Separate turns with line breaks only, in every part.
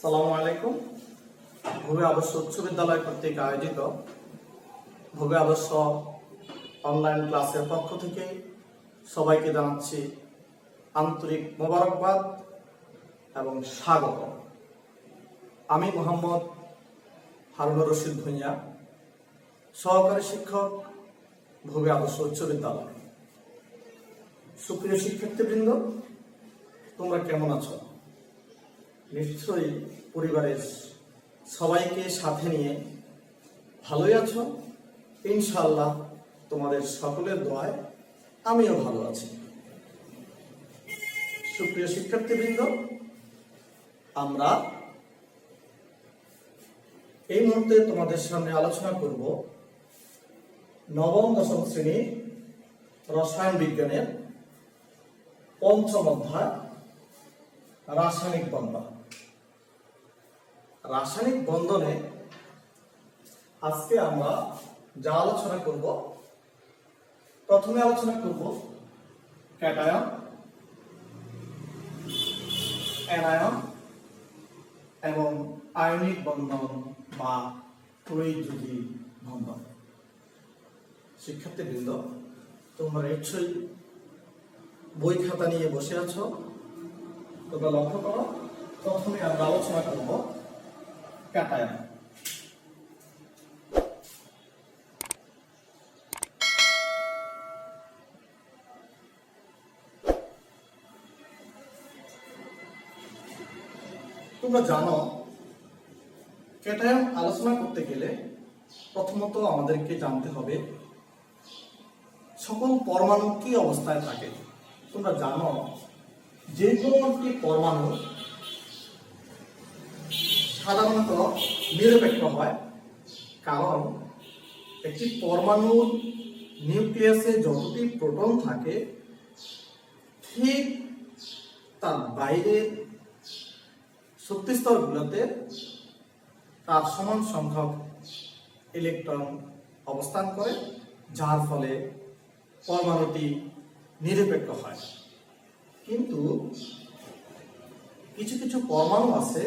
আসসালামু আলাইকুম। ভূমি আদর্শ উচ্চ বিদ্যালয় কর্তৃক আয়োজিত ভূমি আদর্শ অনলাইন ক্লাসের পক্ষ থেকে সবাইকে জানাচ্ছি আন্তরিক মোবারকবাদ এবং স্বাগত। আমি মোহাম্মদ হারুনুর রশিদ ভূঁইয়া, সহকারী শিক্ষক, ভূমি আদর্শ উচ্চ বিদ্যালয়। সুপ্রিয় শিক্ষার্থীবৃন্দ, তোমরা কেমন আছো? নিশ্চয়ই পরিবারের সবাইকে সাথে নিয়ে ভালোই আছো। ইনশাআল্লাহ তোমাদের সকলের দোয়ায় আমিও ভালো আছি। সুপ্রিয় শিক্ষার্থীবৃন্দ, আমরা এই মুহূর্তে তোমাদের সামনে আলোচনা করব নবম দশম শ্রেণী রসায়ন বিজ্ঞানের পঞ্চম অধ্যায় রাসায়নিক বন্ধন। রাসায়নিক বন্ধনে আজকে আমরা যা আলোচনা করব, প্রথমে আলোচনা করব ক্যাটায়ন, অ্যানায়ন এবং আয়নিক বন্ধন বা ত্রয়ীযুগী বন্ধন। শিক্ষার্থীবৃন্দ, তোমরা নিশ্চয়ই বই খাতা নিয়ে বসে আছো। তোমরা লক্ষ্য করো, প্রথমে আমরা আলোচনা করব ক্যাটায়ন। তোমরা জানো, ক্যাটায়ন আলোচনা করতে গেলে প্রথমত আমাদেরকে জানতে হবে সকল পরমাণু কি অবস্থায় থাকে। তোমরা জানো, যে কোনো একটি পরমাণু সাধারণত নিরপেক্ষ হয়, কারণ একটি পরমাণুর নিউক্লিয়াসে যতটি প্রোটন থাকে ঠিক তার বাইরের শক্তিস্তরগুলোতে তার সমান সংখ্যক ইলেকট্রন অবস্থান করে, যার ফলে পরমাণুটি নিরপেক্ষ হয়। কিন্তু কিছু কিছু পরমাণু আছে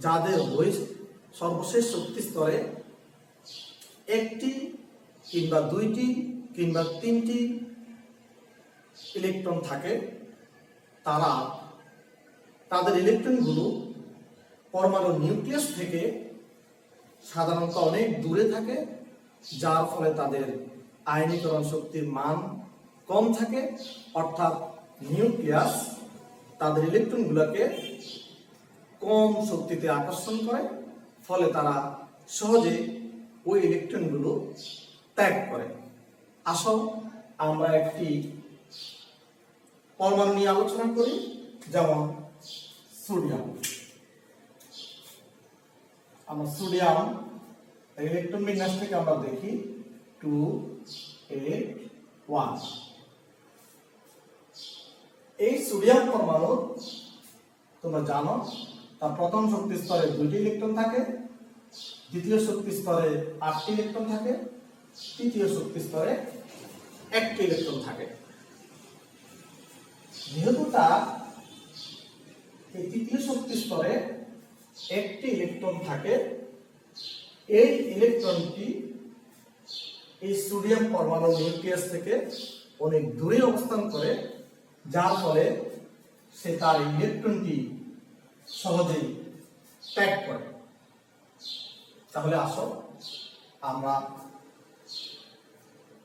যাদের সর্বশেষ শক্তি স্তরে একটি কিংবা দুইটি কিংবা তিনটি ইলেকট্রন থাকে। তাদের ইলেকট্রনগুলো পরমাণুর নিউক্লিয়াস থেকে সাধারণত অনেক দূরে থাকে, যার ফলে তাদের আয়নীকরণ শক্তির মান কম থাকে। অর্থাৎ নিউক্লিয়াস তাদের ইলেকট্রনগুলোকে কম শক্তিতে আকর্ষণ করে, ফলে তারা সহজে ওই ইলেকট্রনগুলো ত্যাগ করে। আসো আমরা একটি পরমাণু নিয়ে আলোচনা করি, যেমন সোডিয়াম। আমরা সোডিয়াম ইলেকট্রন বিন্যাস থেকে আমরা দেখি 281। এই সোডিয়াম পরমাণু তোমরা জানো, তার প্রথম শক্তি স্তরে 2টি ইলেকট্রন থাকে, দ্বিতীয় শক্তি স্তরে 8টি ইলেকট্রন থাকে, তৃতীয় শক্তি স্তরে 1টি ইলেকট্রন থাকে। যেহেতু তার এই তৃতীয় শক্তি স্তরে 1টি ইলেকট্রন থাকে, এই ইলেকট্রনটি এই সোডিয়াম পরমাণু নিউক্লিয়াস থেকে অনেক দূরে অবস্থান করে, যার ফলে সে তার ইলেকট্রনটি সহজেই ত্যাগ করে। তাহলে আসো আমরা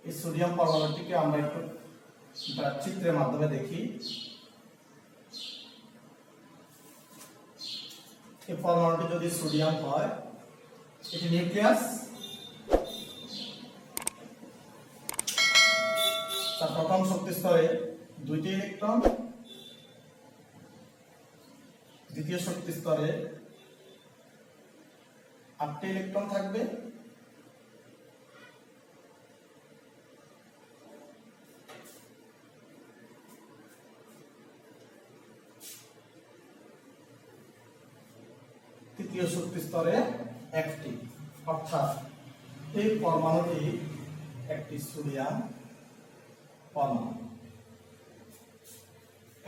এই সোডিয়াম পরমাণুটিকে আমরা একটু চিত্রের মাধ্যমে দেখি। এই পরমাণুটি যদি সোডিয়াম হয়, এটি নিউক্লিয়াস, তার প্রথম শক্তি স্তরে 2টি ইলেকট্রন, দ্বিতীয় শক্তি স্তরে 8টি ইলেকট্রন থাকবে, তৃতীয় শক্তি স্তরে 1টি। অর্থাৎ এই পরমাণুটি একটি সোডিয়াম পরমাণু।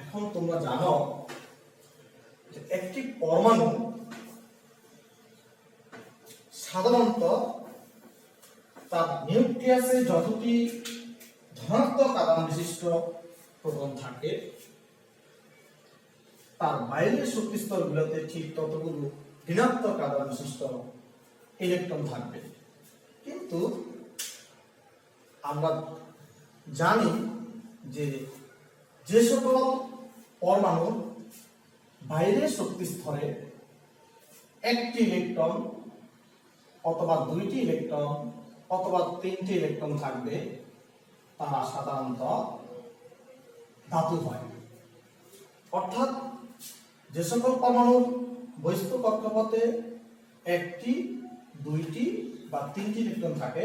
এখন তোমরা জানো যে একটি পরমাণু সাধারণত তার নিউক্লিয়াসে যতটি ধনাত্মক আধান বিশিষ্ট প্রোটন থাকে তার বাইরের শক্তি স্তরগুলোতে ঠিক ততগুলো ঋণাত্মক আধান বিশিষ্ট ইলেকট্রন থাকবে। কিন্তু আমরা জানি যে যে সকল পরমাণু বাইরের শক্তি স্তরে একটি ইলেকট্রন অথবা দুইটি ইলেকট্রন অথবা তিনটি ইলেকট্রন থাকবে তারা সাধারণত ধাতু হয়। অর্থাৎ যে সকল পরমাণুর বহিস্থ কক্ষপথে একটি দুইটি বা তিনটি ইলেকট্রন থাকে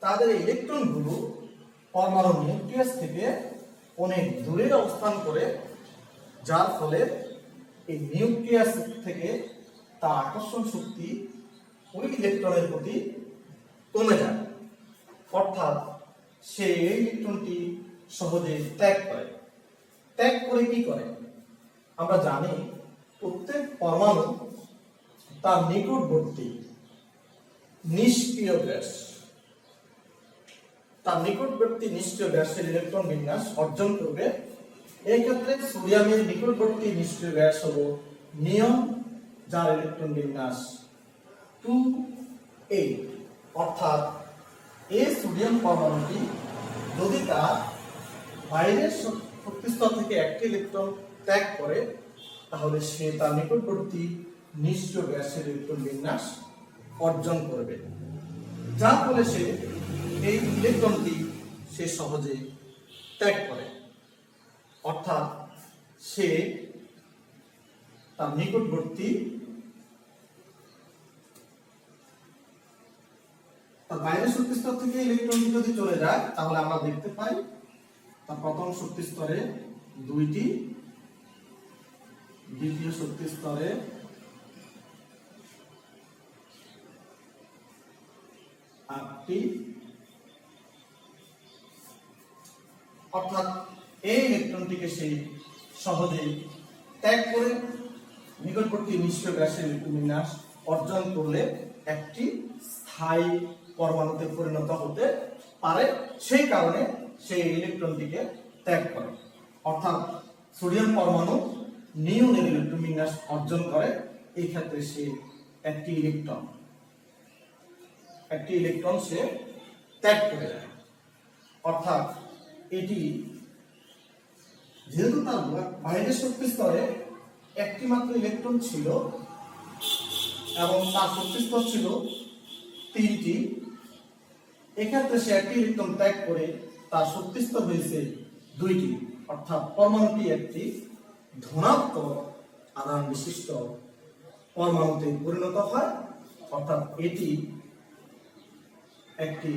তাদের ইলেকট্রনগুলো পরমাণুর নিউক্লিয়াস থেকে অনেক দূরে অবস্থান করে, যার ফলে এই নিউক্লিয়াস থেকে তার আকর্ষণ শক্তি ওই ইলেকট্রনের প্রতি কমে যায়। অর্থাৎ সে এই ইলেকট্রনটি সহজে ত্যাগ করে কি করে? আমরা জানি প্রত্যেক পরমাণু তার নিকটবর্তী নিষ্ক্রিয় গ্যাসের ইলেকট্রন বিন্যাস অর্জন করবে। এই ক্ষেত্রে সোডিয়ামের নিকটবর্তী নিষ্ক্রিয় গ্যাস হলো নিয়ন, যার ইলেকট্রন বিন্যাস 2,8। অর্থাৎ এই সোডিয়াম পরমাণুটি যদি তার বাইরের শক্তিস্তর থেকে একটি ইলেকট্রন ত্যাগ করে তাহলে সে তার নিকটবর্তী নিষ্ক্রিয় গ্যাসের ইলেকট্রন বিন্যাস অর্জন করবে, যার ফলে সে এই ইলেকট্রনটি সে সহজে ত্যাগ করে। অর্থাৎ সে তার নিকটবর্তী বাইরের শক্তি স্তর থেকে ইলেকট্রনটি যদি চলে যায় তাহলে আমরা দেখতে পাই তার প্রথম শক্তি স্তরে দুইটি, দ্বিতীয় শক্তি স্তরে আটটি। অর্থাৎ এই ইলেকট্রনটিকে সেই সহজেই ত্যাগ করে নিকটবর্তী নিষ্ক্রিয় গ্যাসের ইলেকট্রন বিন্যাস অর্জন করলে একটি স্থায়ী পরমাণুতে পরিণত হতে পারে, সেই কারণে সেই ইলেকট্রনটিকে ত্যাগ করে। অর্থাৎ সোডিয়াম পরমাণু নিয়নের ইলেকট্রন বিন্যাস অর্জন করে, এই ক্ষেত্রে সে একটি ইলেকট্রন সে ত্যাগ করে যায়। অর্থাৎ এটি যেহেতু তার বাইরের শক্তি স্তরে একটি মাত্র ইলেকট্রন ছিল এবং তার শক্তি স্তর ছিল তিনটি, এক্ষেত্রে সে একটি ইলেকট্রন ত্যাগ করে তার শক্তি স্তর হয়েছে দুইটি। অর্থাৎ পরমাণুটি একটি ধনাত্মক আধান বিশিষ্ট পরমাণুতে পরিণত হয়। অর্থাৎ এটি একটি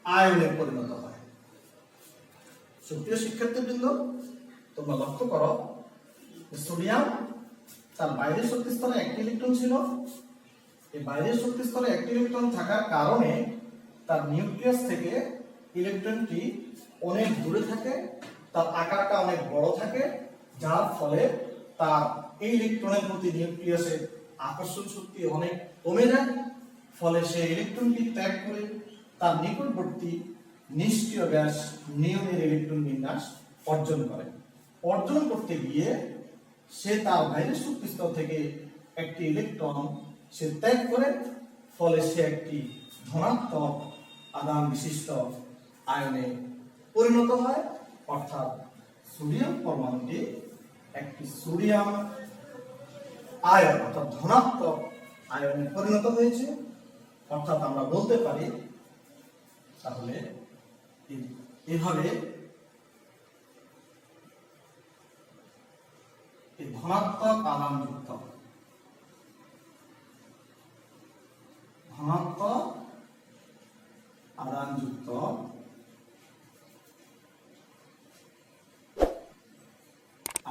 আয়নে পরিণত হয়। সুপ্রিয় শিক্ষার্থীবৃন্দ, তোমরা লক্ষ্য করো সোডিয়াম তার বাইরের শক্তি স্তরে একটি ইলেকট্রন ছিল। এই বাইরের শক্তি স্তরে একটি ইলেকট্রন থাকার কারণে তার নিউক্লিয়াস থেকে ইলেকট্রনটি অনেক দূরে থাকে, তার আকারটা অনেক বড় থাকে, যার ফলে তার এই ইলেকট্রনের প্রতি নিউক্লিয়াসের আকর্ষণ শক্তি অনেক কমে যায়। ফলে সে ইলেকট্রনটি ত্যাগ করে তার নিকটবর্তী নিষ্ক্রিয় গ্যাস নিয়নের ইলেকট্রন বিন্যাস অর্জন করে। অর্জন করতে গিয়ে সে তার বাইরের শক্তি স্তর থেকে একটি ইলেকট্রন সে ত্যাগ করে, ফলে সে একটি ধনাত্মক আধান বিশিষ্ট আয়নে পরিণত হয়। অর্থাৎ সোডিয়াম পরমাণুটি একটি সোডিয়াম আয়ন অর্থাৎ ধনাত্মক আয়নে পরিণত হয়েছে। অর্থাৎ আমরা বলতে পারি তাহলে এভাবে ধনাত্মক আধানযুক্ত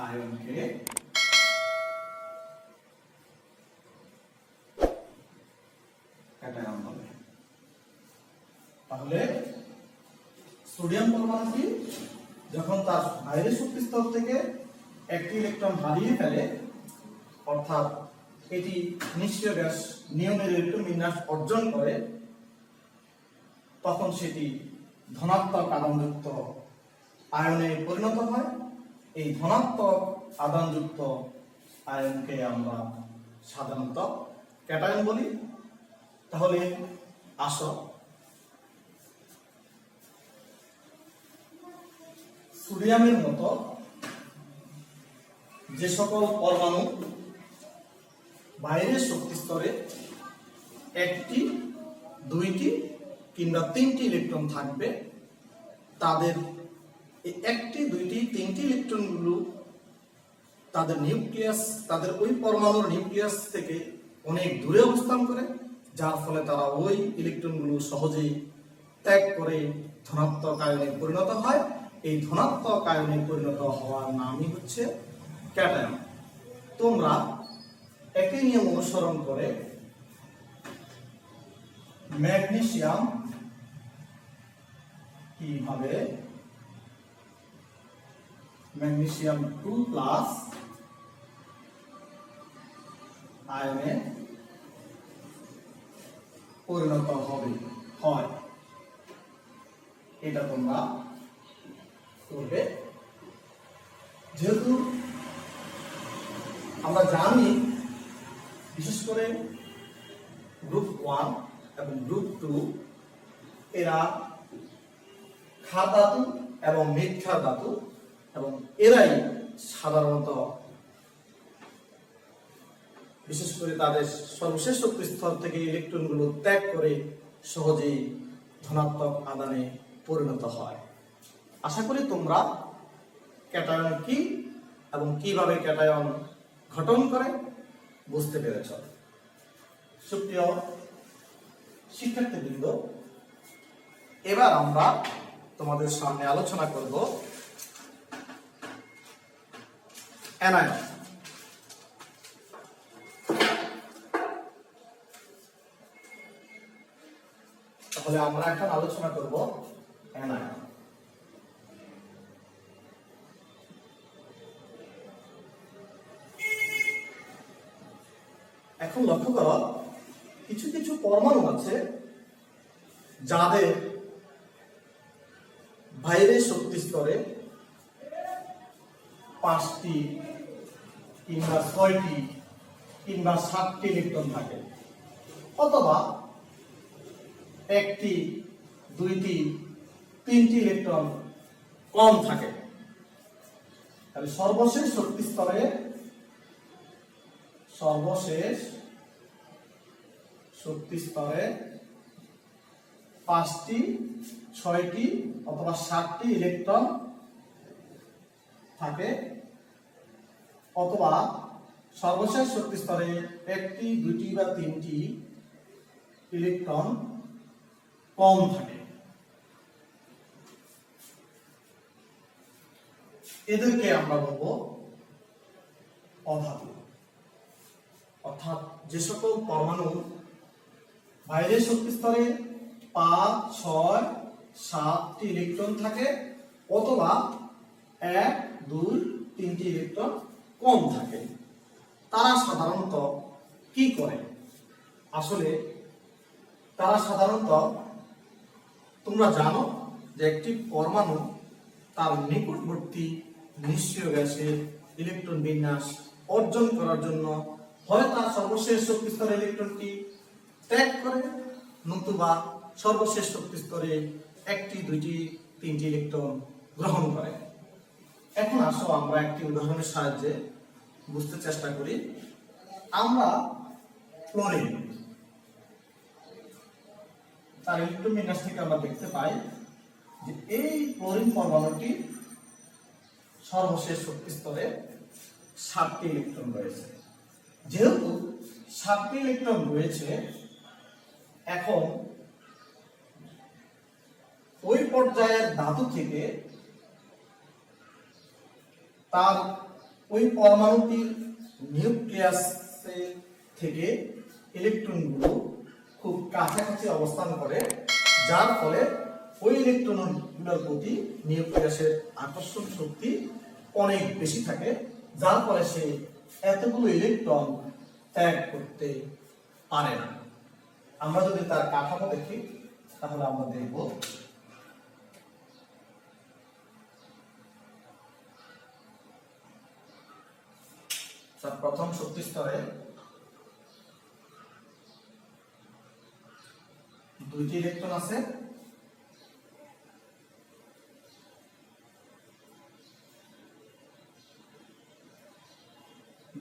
আয়নকে ক্যাটায়ন বলে। তাহলে সোডিয়াম পরমাণুটি যখন তার বাইরের শক্তি স্তর থেকে একটি ইলেকট্রন হারিয়ে ফেলে, অর্থাৎ এটি নিষ্ক্রিয় গ্যাস নিয়মের ইলেকট্রন বিন্যাস অর্জন করে, তখন সেটি ধনাত্মক আধানযুক্ত আয়নে পরিণত হয়। এই ধনাত্মক আধানযুক্ত আয়নকে আমরা সাধারণত ক্যাটায়ন বলি। তাহলে আসো সোডিয়ামের মতো যে সকল পরমাণু বাইরের শক্তি স্তরে একটি, দুইটি কিংবা তিনটি ইলেকট্রন থাকবে, তাদের এই একটি, দুইটি, তিনটি ইলেকট্রনগুলো তাদের নিউক্লিয়াস, তাদের ওই পরমাণুর নিউক্লিয়াস থেকে অনেক দূরে অবস্থান করে, যার ফলে তারা ওই ইলেকট্রনগুলো সহজেই ত্যাগ করে ধনাত্মক আয়নে পরিণত হয়। এই ধনাত্মক আয়নে পরিণত হওয়ার নামই হচ্ছে ক্যাটায়ন। তোমরা একই নিয়ম অনুসরণ করে ম্যাগনেসিয়াম কিভাবে ম্যাগনেসিয়াম 2+ আয়নে পরিণত হয় এটা তোমরা করবে। যেহেতু আমরা জানি বিশেষ করে গ্রুপ 1 এবং গ্রুপ 2 এরা ক্ষার ধাতু এবং মৃৎক্ষার ধাতু, এবং এরাই সাধারণত বিশেষ করে তাদের সর্বশেষ শক্তি স্তর থেকে ইলেকট্রনগুলো ত্যাগ করে সহজেই ধনাত্মক আধানে পরিণত হয়। আশা করি তোমরা ক্যাটায়ন কি এবং কিভাবে ক্যাটায়ন গঠন করে বুঝতে পেরেছ। সুপ্রিয় শিক্ষার্থীবৃন্দ, এবার আমরা তোমাদের সামনে আলোচনা করব অ্যানায়ন। তাহলে আমরা এখন আলোচনা করব অ্যানায়ন। এখন লক্ষ্য করো, কিছু কিছু পরমাণু আছে যাদের বাইরের শক্তি স্তরে 5টি কিংবা 6টি কিংবা 7টি ইলেকট্রন থাকে, অথবা 1টি, 2টি, 3টি ইলেকট্রন কম থাকে। তাহলে সর্বশেষ শক্তি স্তরে 5টি, 6টি অথবা 7টি ইলেকট্রন থাকে, অথবা সর্বশেষ শক্তি স্তরে 1টি, 2টি বা 3টি ইলেকট্রন কম থাকে। এদেরকে আমরা বলবো অধাতু। অর্থাৎ যে সকল পরমাণু বাইরের শক্তি স্তরে 5, 6, 7টি ইলেকট্রন থাকে, অথবা 1, 2, 3টি ইলেকট্রন কম থাকে, তারা সাধারণত কি করে? আসলে তারা সাধারণত, তোমরা জানো যে একটি পরমাণু তার নিকটবর্তী নিষ্ক্রিয় গ্যাসের ইলেকট্রন বিন্যাস অর্জন করার জন্য হয় তার সর্বশেষ শক্তি স্তরে ইলেকট্রনটি ত্যাগ করে, নতুবা সর্বশেষ শক্তি স্তরে 1টি, 2টি, 3টি ইলেকট্রন গ্রহণ করে। এখন আসো আমরা একটি উদাহরণের সাহায্যে বুঝতে চেষ্টা করি। আমরা ক্লোরিন, তার ইলেকট্রন বিন্যাস থেকে আমরা দেখতে পাই যে এই ক্লোরিন পরমাণুটি সর্বশেষ শক্তি স্তরে 7টি ইলেকট্রন রয়েছে। যেহেতু 7টি ইলেকট্রন রয়েছে, এখন ওই পর্যায়ের ধাতু থেকে তার ওই পরমাণুটির নিউক্লিয়াস থেকে ইলেকট্রনগুলো খুব কাছাকাছি অবস্থান করে, যার ফলে ওই ইলেকট্রনগুলোর প্রতি নিউক্লিয়াসের আকর্ষণ শক্তি অনেক বেশি থাকে, যার ফলে সে এতগুলো ইলেকট্রন ত্যাগ করতে পারে না। আমরা যদি তার কাঠামো দেখি তাহলে আমরা দেখব তার প্রথম শক্তি স্তরে দুইটি ইলেকট্রন আছে,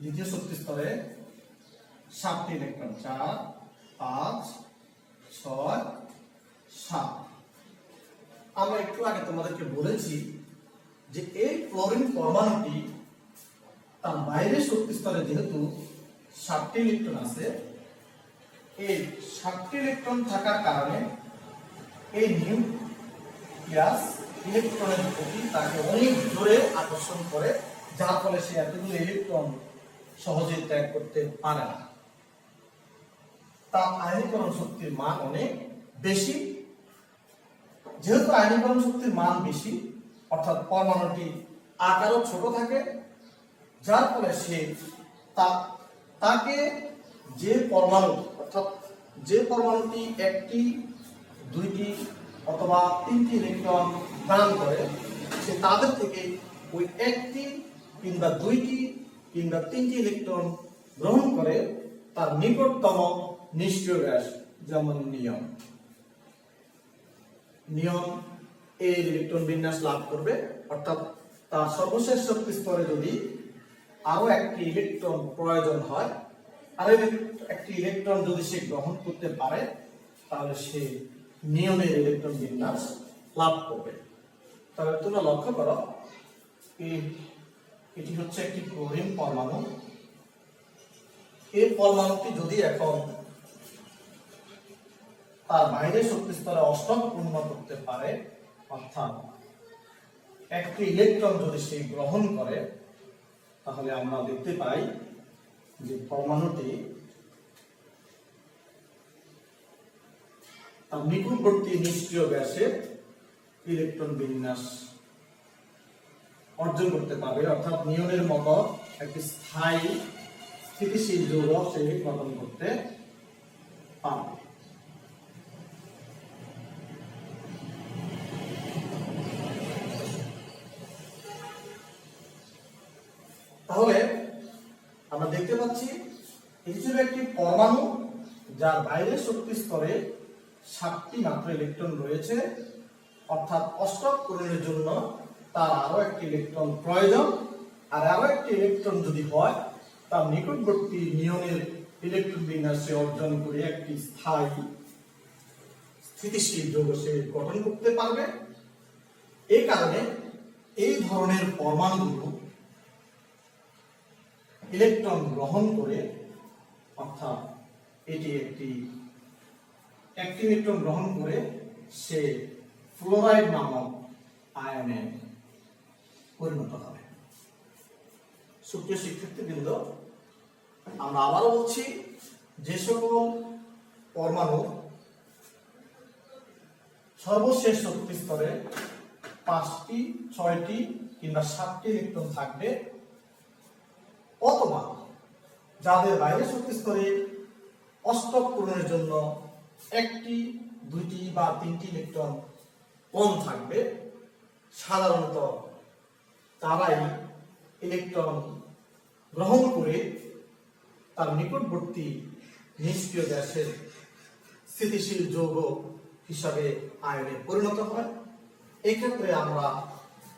দ্বিতীয় শক্তি স্তরে 7টি ইলেকট্রন, 4 5 6 7। আমরা একটু আগে তোমাদেরকে বলেছি যে এই ক্লোরিন পরমাণুটি তার বাইরের শক্তি স্তরে যেহেতু 7টি ইলেকট্রন আছে, এই 7টি ইলেকট্রন থাকার কারণে এই নিউক্লিয়াস ইলেকট্রনের প্রতি তাকে অনেক জোরে আকর্ষণ করে, যার ফলে সে এতগুলো ইলেকট্রন সহজে ত্যাগ করতে পারে না। তার আয়নীকরণ শক্তির মান অনেক বেশি। যেহেতু আয়নীকরণ শক্তির মান বেশি, অর্থাৎ পরমাণুটি আকারও ছোট থাকে, যার ফলে সে তাকে যে পরমাণু, অর্থাৎ যে পরমাণুটি 1টি 2টি অথবা 3টি ইলেকট্রন দান করে, সে তাদের থেকে ওই 1টি কিংবা 2টি কিংবা 3টি ইলেকট্রন গ্রহণ করে তার নিকটতম নিষ্ক্রিয় গ্যাস, যেমন নিয়ন এই ইলেকট্রন বিন্যাস লাভ করবে। অর্থাৎ তার সর্বশেষ শক্তি স্তরে যদি আরো 1টি ইলেকট্রন প্রয়োজন হয়, আর একটি ইলেকট্রন যদি সে গ্রহণ করতে পারে, তাহলে সে নিয়নের ইলেকট্রন বিন্যাস লাভ করবে। তাহলে তোমরা লক্ষ্য করো, এটি হচ্ছে একটি ক্লোরিন পরমাণু। এই পরমাণুটি যদি এখন তার বাইরের শক্তি স্তরে 8ম পূর্ণ করতে পারে, অর্থাৎ 1টি ইলেকট্রন যদি সে গ্রহণ করে, তাহলে আমরা দেখতে পাই যে পরমাণুটি তার নিকটবর্তী নিষ্ক্রিয় গ্যাসে ইলেকট্রন বিন্যাস অর্জন করতে পারবে, অর্থাৎ নিয়নের মতো একটি স্থায়ী স্থিতিশীল যৌগ সে গঠন করতে পারবে। তাহলে আমরা দেখতে পাচ্ছি এটি ছিল একটি পরমাণু যার বাইরের শক্তি স্তরে 7টি মাত্র ইলেকট্রন রয়েছে, অর্থাৎ 8ম পূরণের জন্য তার আরো 1টি ইলেকট্রন প্রয়োজন, আর আরো 1টি ইলেকট্রন যদি হয়, তার নিকটবর্তী নিয়নের ইলেকট্রন বিন্যাসে অর্জন করে একটি স্থায়ী স্থিতিশীল যৌগ সে গঠন করতে পারবে। এই কারণে এই ধরনের পরমাণুগুলো ইলেকট্রন গ্রহণ করে, অর্থাৎ এটি একটি ইলেকট্রন গ্রহণ করে সে ফ্লোরাইড নামক আয়নে পরিণত হবে। সুপ্রিয় শিক্ষার্থীবৃন্দ, আমরা আবারও বলছি, যে সকল পরমাণু সর্বশেষ শক্তি স্তরে 5টি 6টি কিংবা 7টি ইলেকট্রন থাকবে, অথবা যাদের বাইরের শক্তি স্তরে 8ম পূরণের জন্য 1টি 2টি বা 3টি ইলেকট্রন কম থাকবে, সাধারণত তারাই ইলেকট্রন গ্রহণ করে তার নিকটবর্তী নিষ্ক্রিয় গ্যাসের স্থিতিশীল যৌগ হিসাবে আয়নে পরিণত হয়। এই ক্ষেত্রে আমরা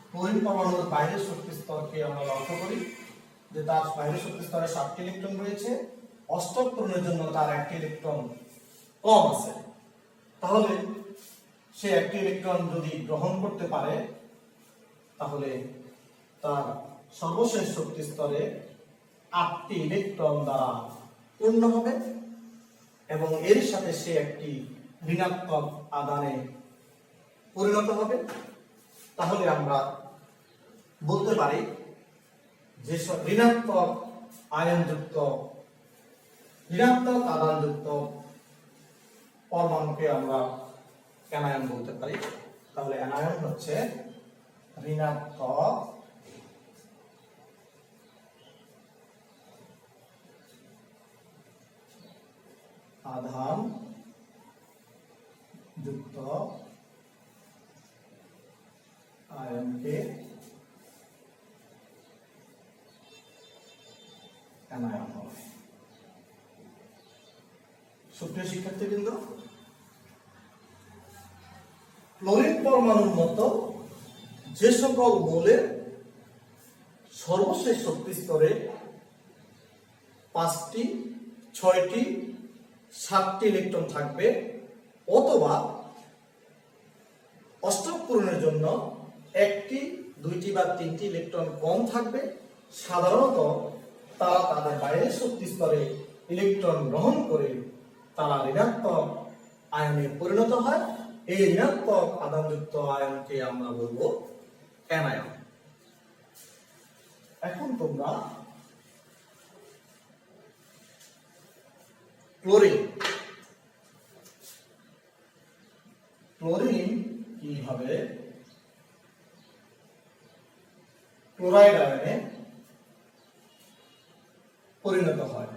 ক্লোরিন পরমাণুর বাইরের শক্তি স্তরকে আমরা লক্ষ্য করি যে তার বাইরের শক্তি স্তরে 7টি ইলেকট্রন রয়েছে, 8ম পূরণের জন্য তার 1টি ইলেকট্রন কম আছে। তাহলে সে 1টি ইলেকট্রন যদি গ্রহণ করতে পারে, তাহলে তার সর্বশেষ শক্তি স্তরে 8টি ইলেকট্রন দ্বারা পূর্ণ হবে এবং এর সাথে সে একটি ঋণাত্মক আদানে পরিণত হবে। তাহলে আমরা বলতে পারি যে ঋণাত্মক আদানযুক্ত পরমাণুকে আমরা অ্যানায়ন বলতে পারি। তাহলে অ্যানায়ন হচ্ছে ঋণাত্মক আধান যুক্ত আয়নকে অ্যানায়ন বলে। সুপ্রিয় শিক্ষার্থীবৃন্দ, ক্লোরিন পরমাণুর মতো যে সকল মৌলের সর্বশেষ শক্তি স্তরে 5টি, 6টি, 7টি ইলেকট্রন থাকবে অথবা অষ্টক পূরণের জন্য 1টি, 2টি বা 3টি ইলেকট্রন কম থাকবে, সাধারণত তারা তাদের বাইরের শক্তি স্তরে ইলেকট্রন গ্রহণ করে তারা ঋণাত্মক আয়নে পরিণত হয়। এই ঋণাত্মক আধানযুক্ত আয়নকে আমরা বলবো অ্যানায়ন। এখন তোমরা ক্লোরিন কিভাবে ক্লোরাইড আয়নে পরিণত হয়,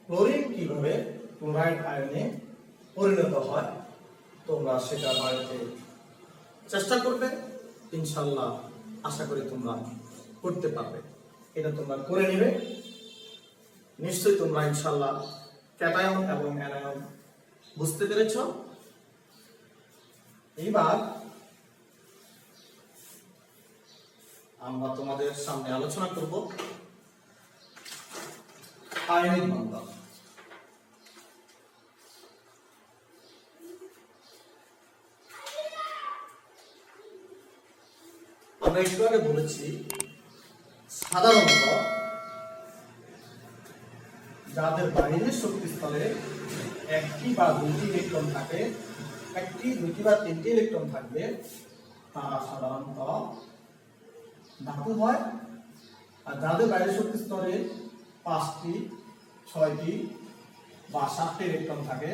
ক্লোরিন কিভাবে ক্লোরাইড আয়নে পরিণত হয় তোমরা সেটা বাড়িতে চেষ্টা করবে, ইনশাআল্লাহ আশা করি তোমরা করতে পারবে। এটা তোমরা করে নেবে, নিশ্চয়ই তোমরা ইনশাআল্লাহ ক্যাটায়ন এবং অ্যানায়ন বুঝতে পেরেছ। এইবার আমরা তোমাদের সামনে আলোচনা করব আয়নিক বন্ধন। আমরা একটু আগে বলেছি সাধারণত যাদের বাইরের শক্তি স্তরে 1টি বা 2টি ইলেকট্রন থাকে, 1টি, 2টি বা 3টি ইলেকট্রন থাকবে, তারা সাধারণত ধাতু হয়। আর যাদের বাইরের শক্তি স্তরে 5টি, 6টি বা 7টি ইলেকট্রন থাকে,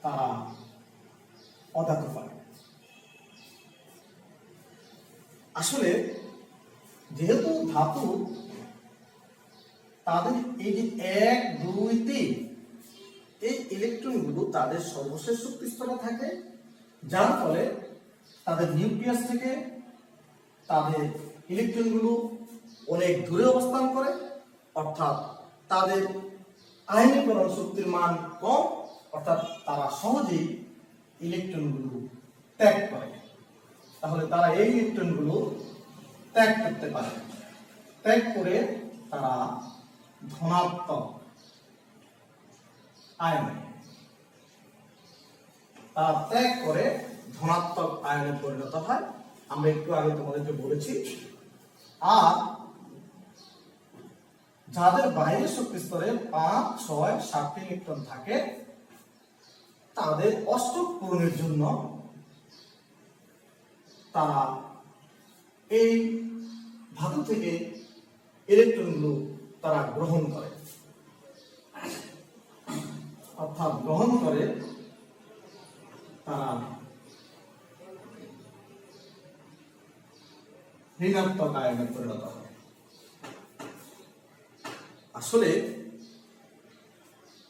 তারা অধাতু হয়। আসলে যেহেতু ধাতু, তাদের এই যে 1, 2, 3 এই ইলেকট্রনগুলো তাদের সর্বশেষ শক্তি স্তরে থাকে, যার ফলে তাদের নিউক্লিয়াস থেকে তাদের ইলেকট্রনগুলো অনেক দূরে অবস্থান করে, অর্থাৎ তাদের আয়নীকরণ শক্তির মান কম, অর্থাৎ তারা সহজেই ইলেকট্রনগুলো ত্যাগ করে। তাহলে তারা এই ইলেকট্রনগুলো ত্যাগ করতে পারে, ত্যাগ করে তারা ধনাত্মক আয়নে, তারা ত্যাগ করে ধনাত্মক আয়নে পরিণত হয়। আমরা একটু আগে তোমাদেরকে বলেছি। আর যাদের বাইরের শক্তি স্তরে 5, 6, 7টি ইলেকট্রন থাকে, তাদের অষ্টক পূরণের জন্য তারা এই ধাতু থেকে ইলেকট্রনগুলো তারা গ্রহণ করে, অর্থাৎ গ্রহণ করে তারা ঋণাত্মক আয়নে পরিণত হয়। আসলে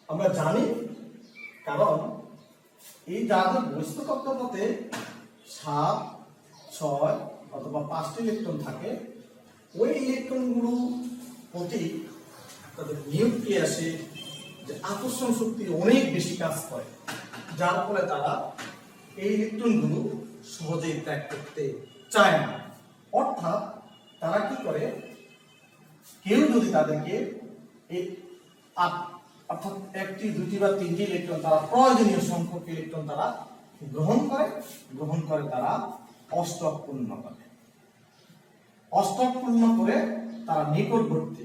আমরা জানি, কারণ এই যাদের বস্তু কক্ষপথে 7, 6 অথবা 5টি ইলেকট্রন থাকে, ওই ইলেকট্রনগুলো প্রতি তাদের নিউক্লিয়াসে যে আকর্ষণ শক্তি অনেক বেশি কাজ করে, যার ফলে তারা এই ইলেকট্রনগুলো সহজেই ত্যাগ করতে চায় না। অর্থাৎ তারা কি করে, কেউ যদি তাদেরকে অর্থাৎ 1টি, 2টি বা 3টি ইলেকট্রন, তারা প্রয়োজনীয় সংখ্যক ইলেকট্রন তারা গ্রহণ করে তারা অষ্টক পূর্ণ করে। অষ্টক পূর্ণ করে তারা নিকটবর্তী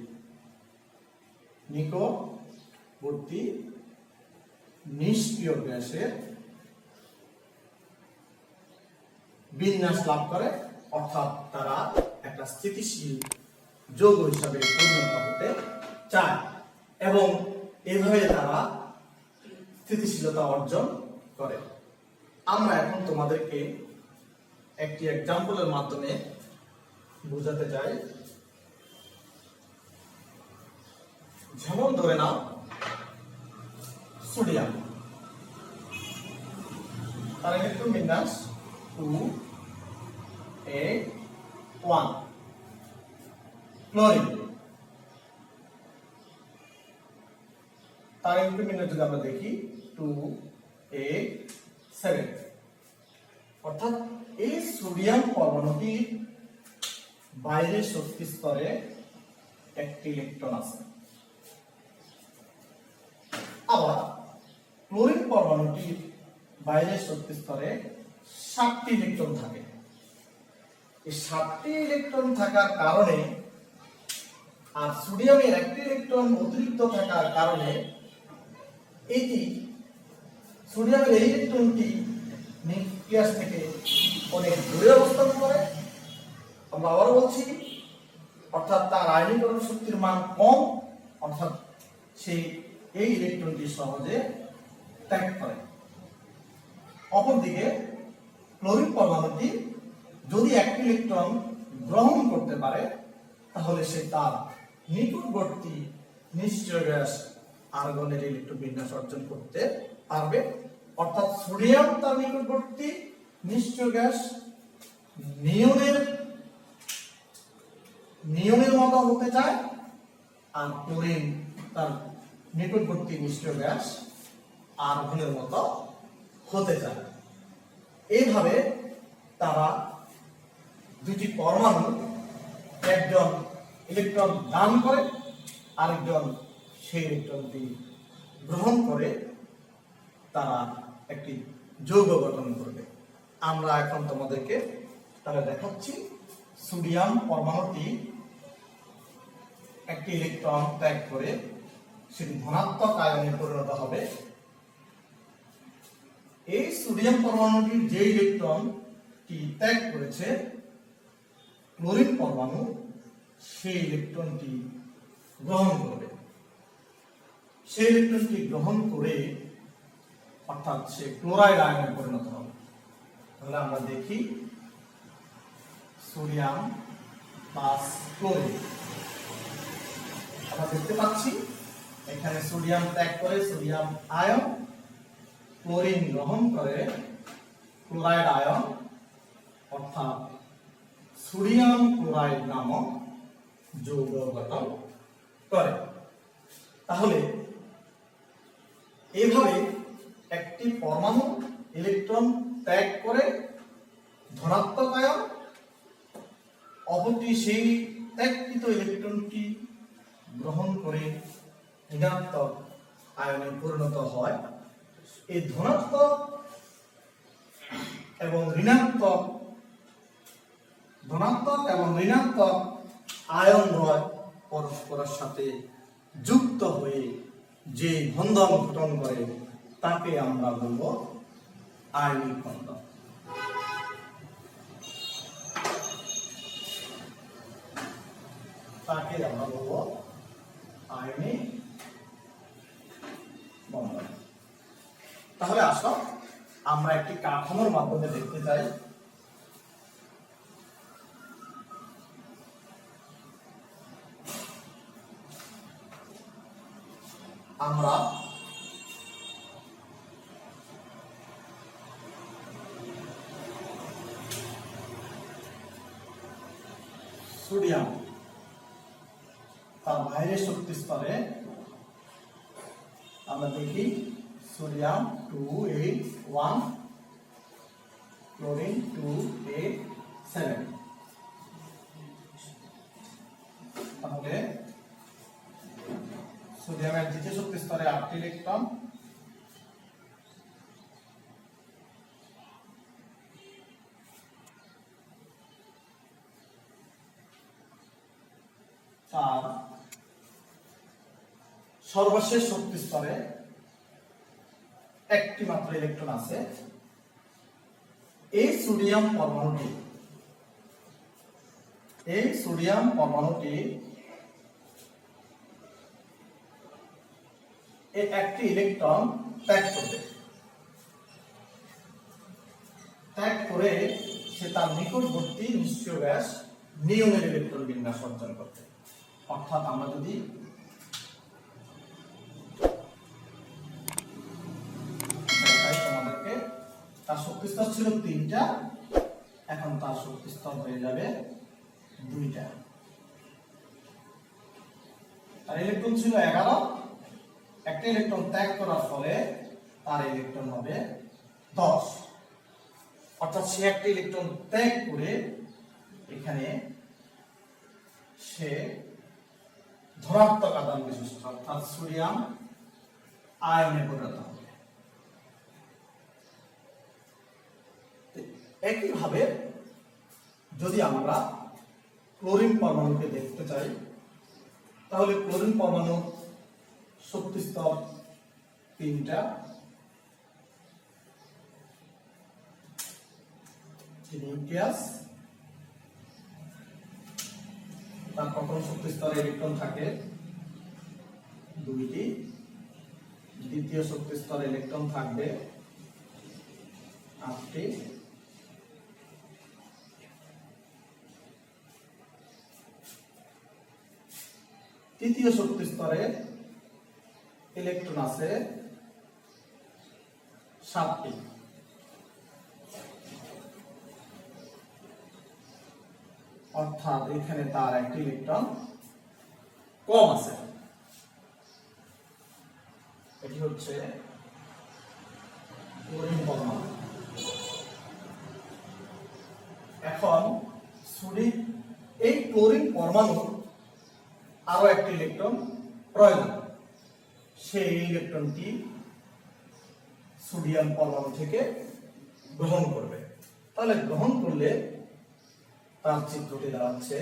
নিষ্ক্রিয় গ্যাসের বিন্যাস লাভ করে, অর্থাৎ তারা একটা স্থিতিশীল যৌগ হিসাবে পরিণত হতে চায় এবং এভাবে তারা স্থিতিশীলতা অর্জন করে। আমরা এখন তোমাদেরকে একটি এক্সাম্পলের মাধ্যমে বোঝাতে চাই। যেমন ধরে নাও সোডিয়াম, তার ইলেকট্রন বিন্যাস 2a1। ক্লোরিন, তার ইলেকট্রন বিন্যাস যদি আমরা দেখি 2a7। অর্থাৎ এই সোডিয়াম পরমাণুটির বাইরের শক্তি স্তরে একটি ইলেকট্রন আছে। আবার ক্লোরিন পরমাণুটির বাইরের শক্তি স্তরে 7টি ইলেকট্রন থাকে। এই 7টি ইলেকট্রন থাকার কারণে আর সোডিয়ামের একটি ইলেকট্রন অতিরিক্ত থাকার কারণে এটি সোডিয়ামের এই ইলেকট্রনটি নিউক্লিয়াস থেকে অনেক দূরে অবস্থান করে। আমরা আবার বলছি, অর্থাৎ তার আয়নীকরণ শক্তির মান কম, অর্থাৎ সেই এই ইলেকট্রনটি সহজে ত্যাগ করে। অপরদিকে ক্লোরিন পরমাণুটি যদি একটি ইলেকট্রন গ্রহণ করতে পারে তাহলে সে তার নিকটবর্তী নিষ্ক্রিয় গ্যাস আর্গনের ইলেকট্রন বিন্যাস অর্জন করতে পারবে। অর্থাৎ সোডিয়াম তার নিকটবর্তী নিষ্ক্রিয় গ্যাস নিয়নের মতো হতে চায়, আর ক্লোরিন তার নিকটবর্তী নিষ্ক্রিয় গ্যাস আর্গনের মতো হতে চায়। এইভাবে তারা দুটি পরমাণু, একজন ইলেকট্রন দান করে, আরেকজন সেই ইলেকট্রনটি গ্রহণ করে, তারা একটি যৌগ গঠন করবে। আমরা এখন তোমাদেরকে তাহলে দেখাচ্ছি সোডিয়াম পরমাণুটি একটি ইলেকট্রন ত্যাগ করে সেটি ধনাত্মক আয়নে পরিণত হবে। এই সোডিয়াম পরমাণুটির যে ইলেকট্রনটি ত্যাগ করেছে ক্লোরিন পরমাণু, সেই ইলেকট্রনটি গ্রহণ করবে। সেই ইলেকট্রনটি গ্রহণ করে অর্থাৎ সে ক্লোরাইড আয়নে পরিণত হবে। তাহলে আমরা দেখি সোডিয়াম প্লাস ক্লোরিন, আমরা দেখতে পাচ্ছি এখানে সোডিয়াম ত্যাগ করে সোডিয়াম আয়ন, ক্লোরিন গ্রহণ করে ক্লোরাইড আয়ন, অর্থাৎ সোডিয়াম ক্লোরাইড নামক যৌগ গঠন করে। তাহলে এইভাবে একটি পরমাণু ইলেকট্রন ত্যাগ করে ধনাত্মক আয়ন, অপরটি সেই ত্যাগকৃত ইলেকট্রনটি গ্রহণ করে ঋণাত্মক আয়নে পরিণত হয়। এই ধনাত্মক এবং ঋণাত্মক আয়নদ্বয় পরস্পরের সাথে যুক্ত হয়ে যে বন্ধন গঠন করে তাকে আমরা বলব আয়নিক বন্ধন। তাকে আমরা বলব আয়নিক বন্ধন। তাহলে আসো আমরা একটি কাঠামোর মাধ্যমে দেখতে চাই। আমরা সোডিয়াম তার বাইরের শক্তি স্তরে আমরা দেখি সোডিয়াম 281, ক্লোরিন 2a7। তাহলে সোডিয়ামের দ্বিতীয় শক্তি স্তরে 8টি ইলেকট্রন, তার সর্বশেষ শক্তি স্তরে একটি মাত্র ইলেকট্রন আছে। এই সোডিয়াম পরমাণুটি একটি ইলেকট্রন ত্যাগ করবে। ত্যাগ করে সে তার নিকটবর্তী নিষ্ক্রিয় গ্যাস নিয়নের ইলেকট্রন বিন্যাস অর্জন করবে। অর্থাৎ আমরা যদি শক্তিস্তর ছিল 3টা, এখন তার শক্তিস্তর হয়ে যাবে 2টা। তার ইলেকট্রন ছিল 11, একটা ইলেকট্রন ত্যাগ করার ফলে তার ইলেকট্রন হবে 10, অর্থাৎ সে একটা ইলেকট্রন ত্যাগ করে এখানে সে ধনাত্মক আধান বিশিষ্ট অর্থাৎ সোডিয়াম আয়নে পরিণত হবে। একইভাবে যদি আমরা ক্লোরিন পরমাণুকে দেখতে চাই, তাহলে ক্লোরিন পরমাণু শক্তিস্তর 3টা, নিউক্লিয়াস, তার প্রথম শক্তিস্তরে ইলেকট্রন থাকে 2টি, দ্বিতীয় শক্তিস্তরে ইলেকট্রন থাকবে 8টি, তৃতীয় শক্তিস্তরে ইলেকট্রন আছে 7টি। অর্থাৎ এখানে তার একটি ইলেকট্রন কম আছে। এটি হচ্ছে ক্লোরিন পরমাণু। এখন এই ক্লোরিন পরমাণু আরো একটি ইলেকট্রন প্রয়োজন, সেই ইলেকট্রনটি সোডিয়াম পরমাণু থেকে গ্রহণ করবে। তাহলে গ্রহণ করলে তার চিত্রটি দাঁড়াচ্ছে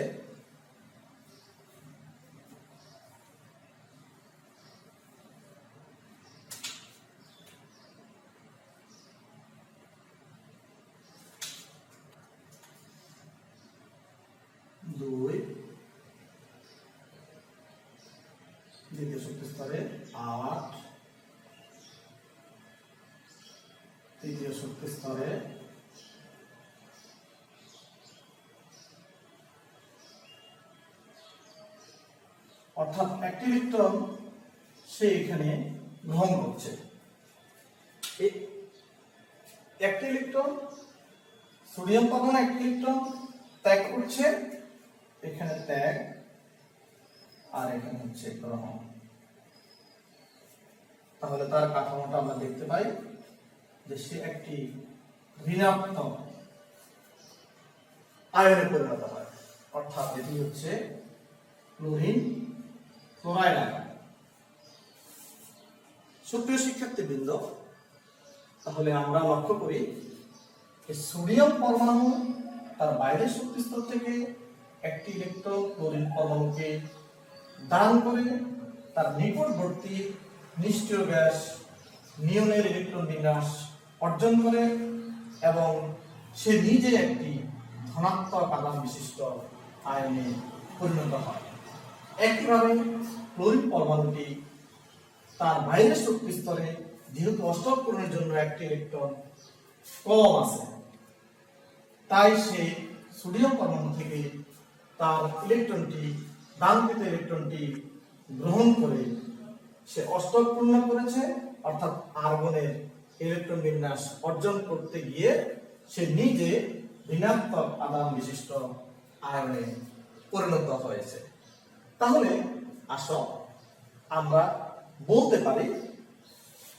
দুই, দ্বিতীয় শক্তিস্তরে 8, তৃতীয় শক্তিস্তরে 8, অর্থাৎ একটি ইলেকট্রন সে এখানে গ্রহণ করছে। একটি ইলেকট্রন সোডিয়াম পরমাণু একটি ইলেকট্রন ত্যাগ করছে, এখানে ত্যাগ আর এখানে হচ্ছে গ্রহণ। তাহলে তার কাঠামোটা আমরা দেখতে পাই যে সে একটি ঋণাত্মক আয়নে পরিণত হয়, অর্থাৎ এটি হচ্ছে ক্লোরিন ক্লোরাইড আয়ন। সুপ্রিয় শিক্ষার্থীবৃন্দ, তাহলে আমরা লক্ষ্য করি সোডিয়াম পরমাণু তার বাইরের শক্তিস্তর থেকে একটি ইলেকট্রন ক্লোরিন পরমাণুকে দান করে তার নিকটবর্তী নিষ্ক্রিয় গ্যাস নিয়নের ইলেকট্রন বিন্যাস অর্জন করে এবং সে নিজে একটি ধনাত্মক আধান বিশিষ্ট আয়নে পরিণত হয়। একইভাবে ক্লোরিন পরমাণুটি তার বাইরের শক্তিস্তরে যেহেতু অষ্টক পূরণের জন্য একটি ইলেকট্রন কম আছে, তাই সে সোডিয়াম পরমাণু থেকে তার ইলেকট্রনটি দানকৃত ইলেকট্রনটি গ্রহণ করে সে অষ্টক পূর্ণ করেছে, অর্থাৎ আর্গনের ইলেকট্রন বিন্যাস অর্জন করতে গিয়ে সে নিজে ঋণাত্মক আধান বিশিষ্ট আয়নে পরিণত হয়েছে। তাহলে আসো আমরা বলতে পারি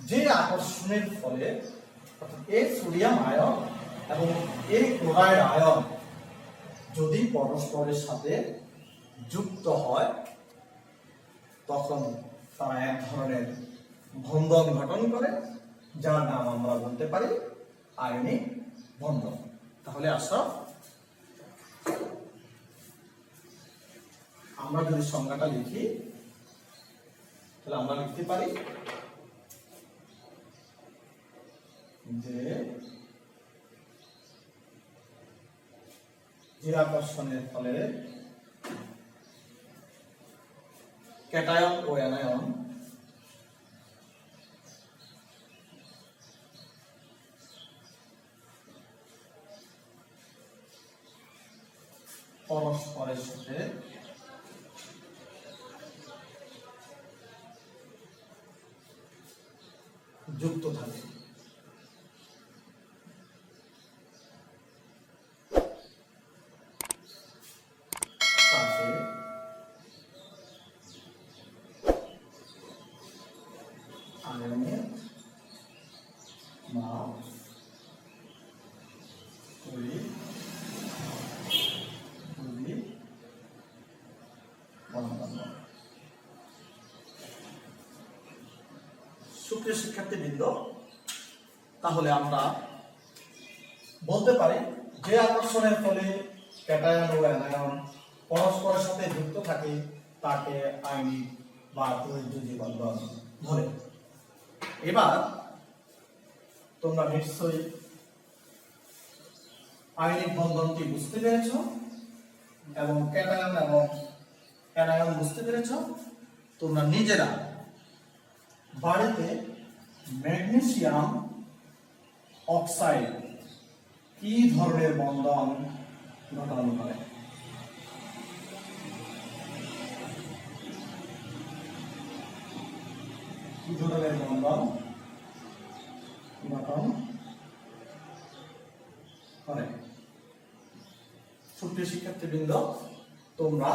যে আকর্ষণের ফলে অর্থাৎ এই সোডিয়াম আয়ন এবং এই ক্লোরাইড আয়ন যদি পরস্পরের সাথে যুক্ত হয় তখন তারা এক ধরনের বন্ধন গঠন করে, যার নাম আমরা বলতে পারি আয়নিক বন্ধন। তাহলে আসো আমরা যদি সংজ্ঞাটা লিখি, তাহলে আমরা লিখতে পারি যে আকর্ষণের ফলে ক্যাটায়ন ও অ্যানায়ন পরস্পরের সাথে যুক্ত থাকে। সুপ্রিয় শিক্ষার্থীবৃন্দ, তাহলে আমরা বলতে পারি যে আকর্ষণের ফলে ক্যাটায়ন ও অ্যানায়ন পরস্পরের সাথে যুক্ত থাকে তাকে আয়নিক বা তড়িৎদ্যুতি বন্ধন বলে। এবার তোমরা নিশ্চয়ই আয়নিক বন্ধনটি বুঝতে পেরেছ এবং ক্যাটায়ন এবং অ্যানায়ন বুঝতে পেরেছ। তোমরা নিজেরা বাড়িতে ম্যাগনেসিয়াম অক্সাইড কি ধরনের বন্ধন গঠন করে কি ধরনের বন্ধন গঠন করে। সুপ্রিয় শিক্ষার্থীবৃন্দ, তোমরা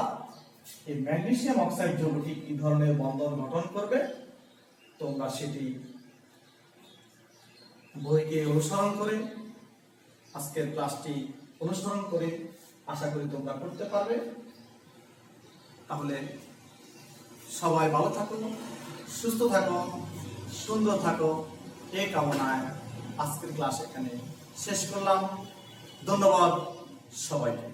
এই ম্যাগনেসিয়াম অক্সাইড যৌগটি কি ধরনের বন্ধন গঠন করবে তোমরা সেটি বইকে অনুসরণ করে আজকের ক্লাসটি অনুসরণ করে আশা করি তোমরা করতে পারবে। তাহলে সবাই ভালো থাকো, সুস্থ থাকো, সুন্দর থাকো, এই কামনায় আজকের ক্লাস এখানে শেষ করলাম। ধন্যবাদ সবাইকে।